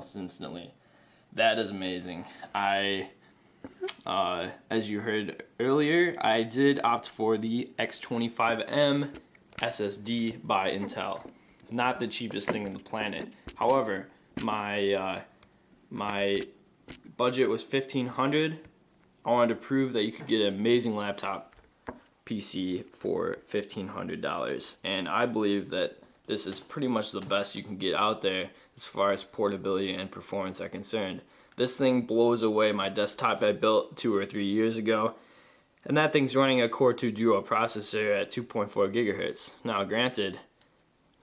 almost instantly. That is amazing. As you heard earlier, I did opt for the X201 SSD by Intel. Not the cheapest thing on the planet. However, my budget was $1,500. I wanted to prove that you could get an amazing laptop PC for $1,500, and I believe that this is pretty much the best you can get out there as far as portability and performance are concerned. This thing blows away my desktop I built 2 or 3 years ago, and that thing's running a Core 2 Duo processor at 2.4 gigahertz. Now granted,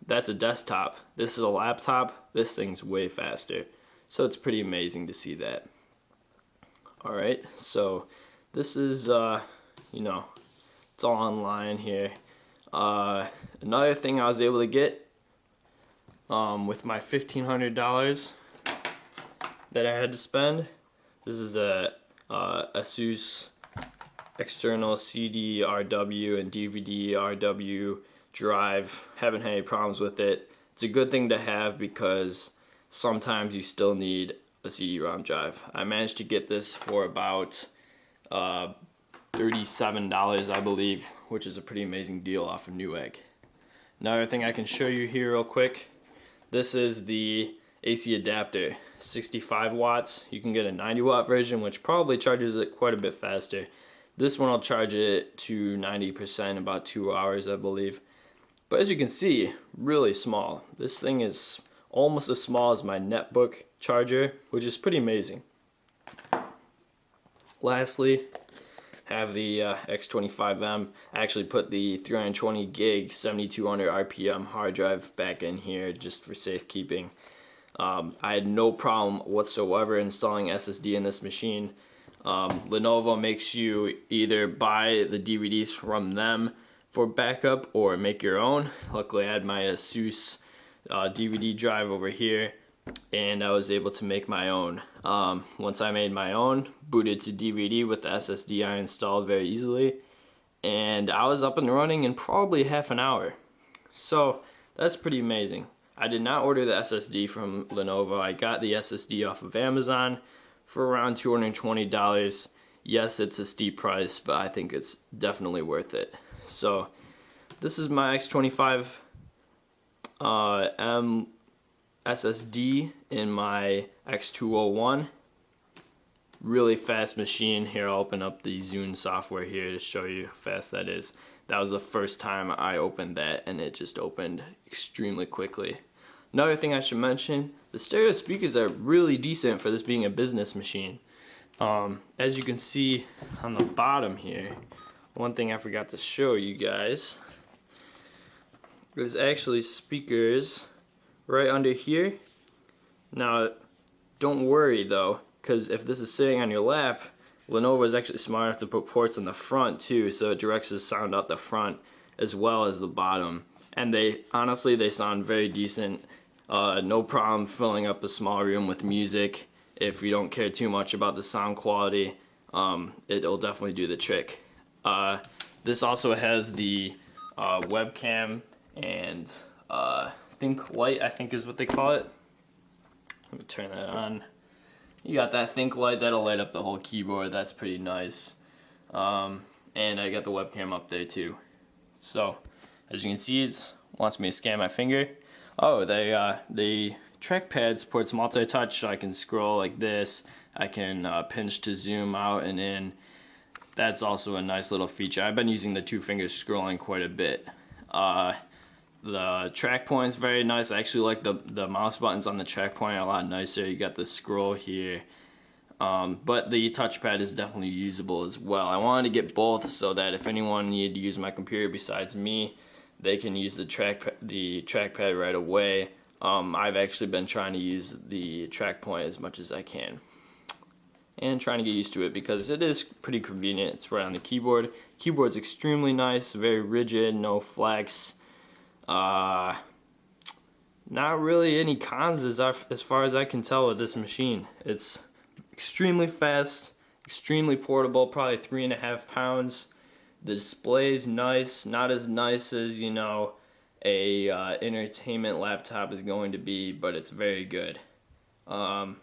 that's a desktop. This is a laptop. This thing's way faster. So it's pretty amazing to see that. Alright, so this is, you know, it's all online here. Another thing I was able to get with my $1,500 that I had to spend. This is a ASUS external CD-RW and DVD-RW drive. Haven't had any problems with it. It's a good thing to have because sometimes you still need a CD-ROM drive. I managed to get this for about $37, I believe, which is a pretty amazing deal off of Newegg. Another thing I can show you here real quick. This is the AC adapter, 65 watts. You can get a 90 watt version, which probably charges it quite a bit faster. This one will charge it to 90% in about 2 hours, I believe. But as you can see, really small. This thing is almost as small as my netbook charger, which is pretty amazing. Lastly, have the X201. I actually put the 320 gig 7200 RPM hard drive back in here just for safekeeping. I had no problem whatsoever installing SSD in this machine. Lenovo makes you either buy the DVDs from them for backup or make your own. Luckily I had my ASUS DVD drive over here, and I was able to make my own. Once I made my own, booted to DVD with the SSD I installed very easily, and I was up and running in probably half an hour. So that's pretty amazing. I did not order the SSD from Lenovo. I got the SSD off of Amazon for around $220. Yes, it's a steep price, but I think it's definitely worth it. So this is my X201 SSD in my X201. Really fast machine. Here, I'll open up the Zune software here to show you how fast that is. That was the first time I opened that, and it just opened extremely quickly. Another thing I should mention, the stereo speakers are really decent for this being a business machine. As you can see on the bottom here, one thing I forgot to show you guys, there's actually speakers right under here. Now, don't worry though, because if this is sitting on your lap, Lenovo is actually smart enough to put ports in the front too, so it directs the sound out the front as well as the bottom. And honestly, they sound very decent. No problem filling up a small room with music. If you don't care too much about the sound quality, it'll definitely do the trick. This also has the webcam and Think Light, I think is what they call it. Let me turn that on. You got that Think Light, that'll light up the whole keyboard. That's pretty nice. And I got the webcam up there too. So, as you can see, it wants me to scan my finger. Oh, the trackpad supports multi-touch, so I can scroll like this. I can pinch to zoom out and in. That's also a nice little feature. I've been using the 2 fingers scrolling quite a bit. The track point's very nice. I actually like the mouse buttons on the track point a lot nicer. You got the scroll here. But the touchpad is definitely usable as well. I wanted to get both so that if anyone needed to use my computer besides me, they can use the trackpad right away. I've actually been trying to use the track point as much as I can, and trying to get used to it because it is pretty convenient. It's right on the keyboard. Keyboard's extremely nice, very rigid, no flex. Not really any cons as far as I can tell with this machine. It's extremely fast, extremely portable, probably 3.5 pounds. The display's nice, not as nice as, you know, a entertainment laptop is going to be, but it's very good. Can't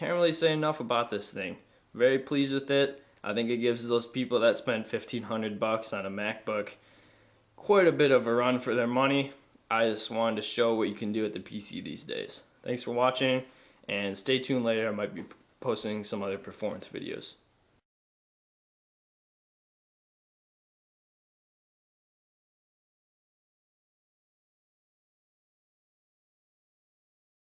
really say enough about this thing. Very pleased with it. I think it gives those people that spend $1,500 on a MacBook quite a bit of a run for their money. I just wanted to show what you can do with the PC these days. Thanks for watching, and stay tuned later. I might be posting some other performance videos.